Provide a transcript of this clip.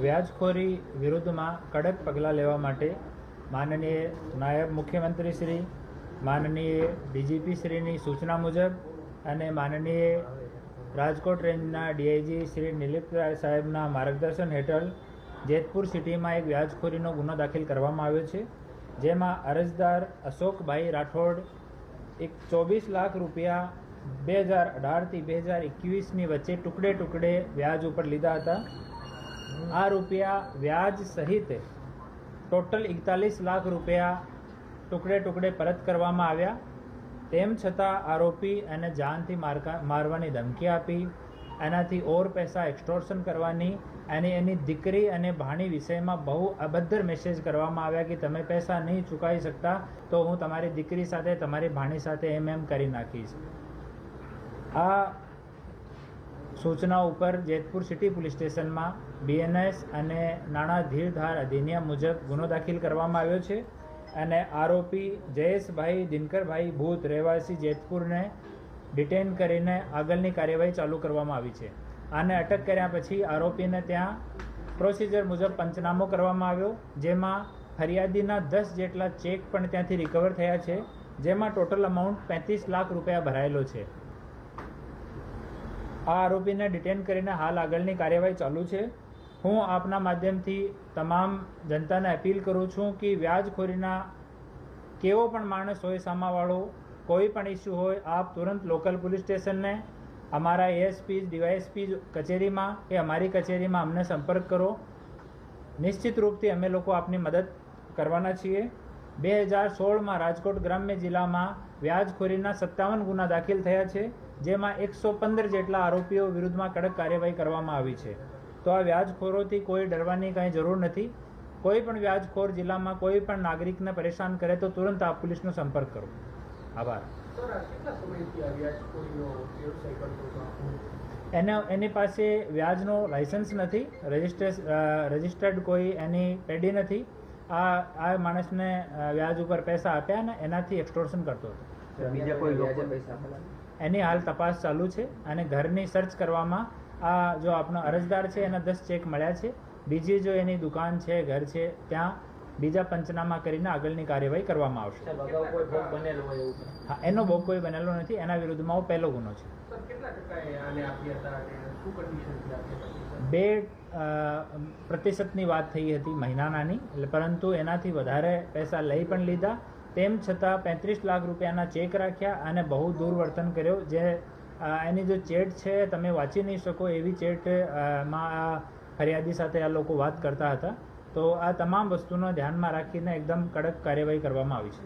વ્યાજખોરી વિરુદ્ધમાં કડક પગલાં લેવા માટે માનનીય નાયબ મુખ્યમંત્રી શ્રી, માનનીય ડીજીપી શ્રીની સૂચના મુજબ અને માનનીય રાજકોટ રેન્જના ડીઆઈજી શ્રી નિલીપ સાહેબના માર્ગદર્શન હેઠળ જેતપુર સિટીમાં એક વ્યાજખોરીનો ગુનો દાખલ કરવામાં આવ્યો છે, જેમાં અરજદાર અશોકભાઈ રાઠોડ 24 લાખ રૂપિયા 2018થી 2021ની વચ્ચે ટુકડે ટુકડે વ્યાજ ઉપર લીધા હતા. આ રૂપિયા વ્યાજ સહિત ટોટલ 41 લાખ રૂપિયા ટુકડે ટુકડે પરત કરવામાં આવ્યા. તેમ છતાં આરોપી એને જાનથી મારવાની ધમકી આપી, એનાથી ઓર પૈસા એક્સટોર્શન કરવાની, એની દીકરી અને ભાણી વિષયમાં બહુ અભદ્ર મેસેજ કરવામાં આવ્યા કે તમે પૈસા નહીં ચૂકવી શકતા તો હું તમારી દીકરી સાથે, તમારી ભાણી સાથે એમ કરી નાખીશ. આ સૂચના ઉપર જેતપુર સિટી પોલીસ સ્ટેશનમાં બીએનએસ અને નાણાં ધીરધાર અધિનિયમ મુજબ ગુનો દાખલ કરવામાં આવ્યો છે અને આરોપી જયેશભાઈ દિનકરભાઈ ભૂત રહેવાસી જેતપુરને ડિટેન કરીને આગળની કાર્યવાહી ચાલુ કરવામાં આવી છે. આને અટક કર્યા પછી આરોપીને ત્યાં પ્રોસિજર મુજબ પંચનામો કરવામાં આવ્યો, જેમાં ફરિયાદીના 10 જેટલા ચેક પણ ત્યાંથી રિકવર થયા છે, જેમાં ટોટલ અમાઉન્ટ 35 લાખ રૂપિયા ભરાયેલો છે. આ આરોપીને ડિટેન કરીને હાલ આગળની કાર્યવાહી ચાલુ છે. હું આપના માધ્યમથી તમામ જનતાને અપીલ કરું છું કે વ્યાજખોરીના કેવો પણ માણસ હોય, સામાવાળો કોઈ પણ ઇસ્યુ હોય, આપ તુરંત લોકલ પોલીસ સ્ટેશનને, અમારા એએસપી ડીવાયએસપી કચેરીમાં કે અમારી કચેરીમાં અમને સંપર્ક કરો. નિશ્ચિત રૂપથી અમે લોકો આપની મદદ કરવાના છીએ. 2016માં રાજકોટ ગ્રામ્ય જિલ્લામાં વ્યાજખોરીના 57 ગુના દાખલ થયા છે, જેમાં 115 જેટલા આરોપીઓ વિરુદ્ધમાં કડક કાર્યવાહી કરવામાં આવી છે. તો આ વ્યાજખોરોથી કોઈ ડરવાની કંઈ જરૂર નથી. કોઈ પણ વ્યાજખોર જિલ્લામાં કોઈ પણ નાગરિકને પરેશાન કરે તો તુરંત આપ પોલીસનો સંપર્ક કરો. આભાર. એની પાસે વ્યાજનો લાયસન્સ નથી, રજિસ્ટર્ડ કોઈ એની પેઢી નથી. આ માણસને વ્યાજ ઉપર પૈસા આપ્યા ને એનાથી એક્સટોર્શન કરતો હતો. એની હાલ તપાસ ચાલુ છે અને ઘરની સર્ચ કરવામાં આ જો આપનો અરજદાર છે એના 10 ચેક મળ્યા છે. બીજી જો એની દુકાન છે, ઘર છે, ત્યાં બીજા પંચનામા કરીને આગળની કાર્યવાહી કરવામાં આવશે. હા, એનો ભોગ કોઈ બનેલો નથી. એના વિરુદ્ધમાં પહેલો ગુનો છે. 2% વાત થઈ હતી મહિનાનાની, પરંતુ એનાથી વધારે પૈસા લઈ પણ લીધા. તેમ છતાં 35 લાખ રૂપિયાના ચેક રાખ્યા અને બહુ દુર્વર્તન કર્યો. જે એની જો ચેટ છે તમે વાંચી નહીં શકો એવી ચેટમાં ફરિયાદી સાથે આ લોકો વાત કરતા હતા. તો આ તમામ વસ્તુનો ધ્યાનમાં રાખીને એકદમ કડક કાર્યવાહી કરવામાં આવી છે.